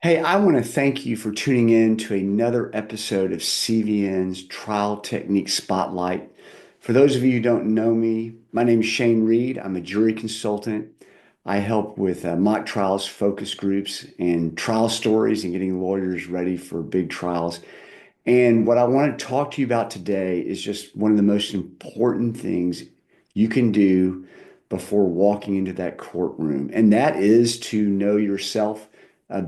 Hey, I want to thank you for tuning in to another episode of CVN's Trial Technique Spotlight. For those of you who don't know me, my name is Shane Reed. I'm a jury consultant. I help with mock trials, focus groups, and trial stories and getting lawyers ready for big trials. And what I want to talk to you about today is just one of the most important things you can do before walking into that courtroom, and that is to know yourself.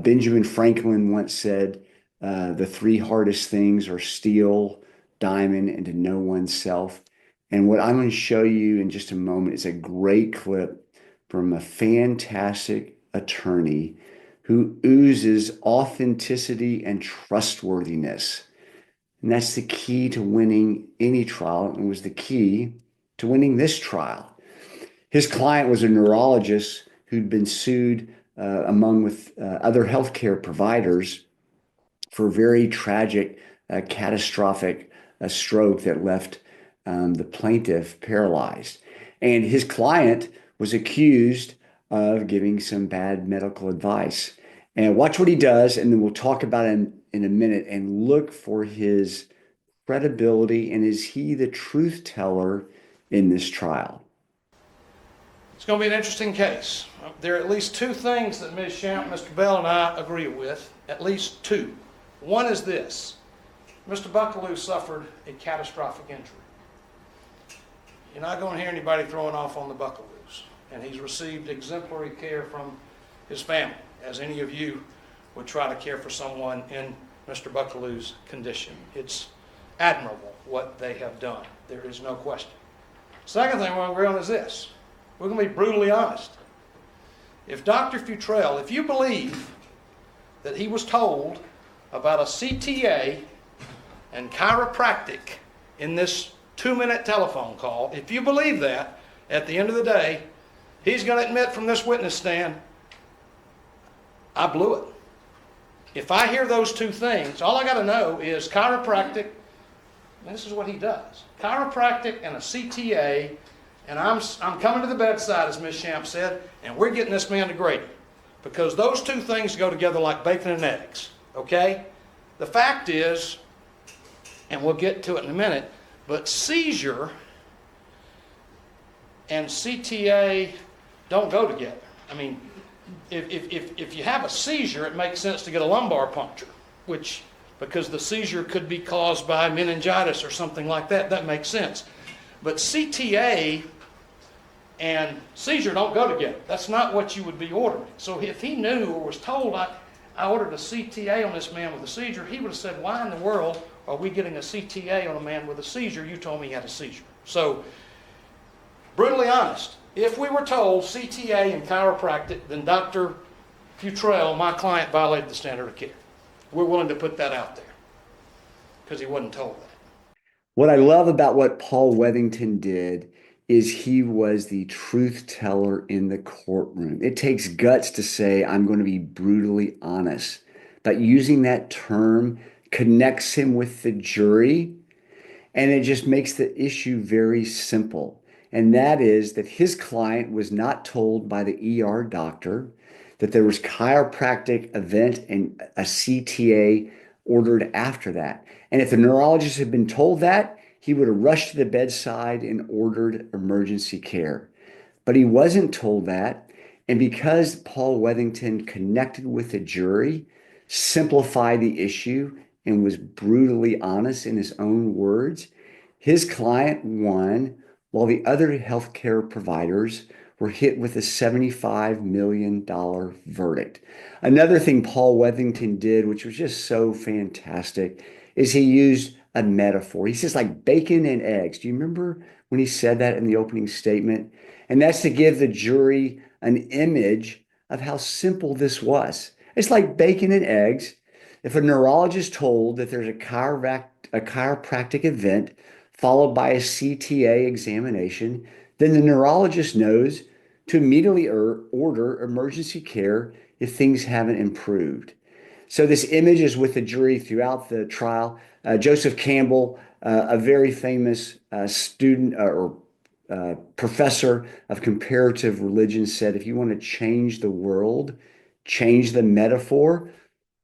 Benjamin Franklin once said, the three hardest things are steel, diamond, and to know oneself. And what I'm going to show you in just a moment is a great clip from a fantastic attorney who oozes authenticity and trustworthiness. And that's the key to winning any trial and was the key to winning this trial. His client was a neurologist who'd been sued among with other healthcare providers for a very tragic, catastrophic stroke that left the plaintiff paralyzed. And his client was accused of giving some bad medical advice. And watch what he does, and then we'll talk about him in a minute and look for his credibility and is he the truth teller in this trial? It's going to be an interesting case. There are at least two things that Ms. Shamp, Mr. Bell, and I agree with. At least two. One is this. Mr. Buckaloo suffered a catastrophic injury. You're not going to hear anybody throwing off on the Buckaloos. And he's received exemplary care from his family, as any of you would try to care for someone in Mr. Buckaloo's condition. It's admirable what they have done. There is no question. Second thing we're going to agree on is this. We're going to be brutally honest. If Dr. Futrell, if you believe that he was told about a CTA and chiropractic in this 2-minute telephone call, if you believe that, at the end of the day, he's going to admit from this witness stand, I blew it. If I hear those two things, all I got to know is chiropractic, and this is what he does, chiropractic and a CTA, and I'm coming to the bedside, as Ms. Shamp said, and we're getting this man to Grady. Because those two things go together like bacon and eggs, okay? The fact is, and we'll get to it in a minute, but seizure and CTA don't go together. I mean, if you have a seizure, it makes sense to get a lumbar puncture, because the seizure could be caused by meningitis or something like that. That makes sense. But CTA and seizure don't go together. That's not what you would be ordering. So if he knew or was told, I ordered a CTA on this man with a seizure, he would have said, why in the world are we getting a CTA on a man with a seizure? You told me he had a seizure. So, brutally honest, if we were told CTA and chiropractic, then Dr. Futrell, my client, violated the standard of care. We're willing to put that out there because he wasn't told that. What I love about what Paul Weathington did is he was the truth teller in the courtroom. It takes guts to say, I'm going to be brutally honest. But using that term connects him with the jury, and it just makes the issue very simple. And that is that his client was not told by the ER doctor that there was chiropractic event and a CTA ordered after that. And if the neurologist had been told that, he would have rushed to the bedside and ordered emergency care. But he wasn't told that. And because Paul Weathington connected with the jury, simplified the issue, and was brutally honest in his own words, his client won while the other healthcare providers were hit with a $75 million verdict. Another thing Paul Weathington did, which was just so fantastic, is he used a metaphor. He says, like bacon and eggs. Do you remember when he said that in the opening statement? And that's to give the jury an image of how simple this was. It's like bacon and eggs. If a neurologist told that there's a chiropractic event followed by a CTA examination, then the neurologist knows to immediately order emergency care if things haven't improved. So this image is with the jury throughout the trial. Joseph Campbell, a very famous student or professor of comparative religion, said, if you want to change the world, change the metaphor.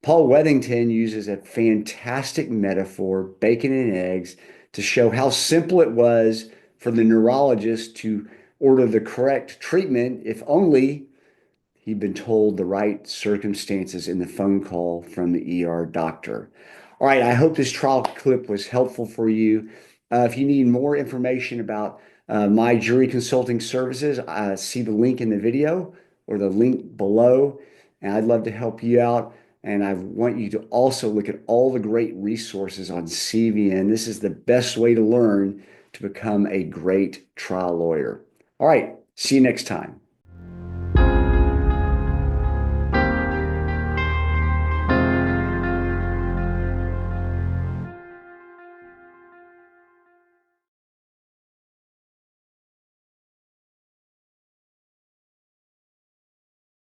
Paul Weathington uses a fantastic metaphor, bacon and eggs, to show how simple it was for the neurologist to order the correct treatment if only he'd been told the right circumstances in the phone call from the ER doctor. All right, I hope this trial clip was helpful for you. If you need more information about my jury consulting services, see the link in the video or the link below, and I'd love to help you out. And I want you to also look at all the great resources on CVN. This is the best way to learn to become a great trial lawyer. All right, see you next time.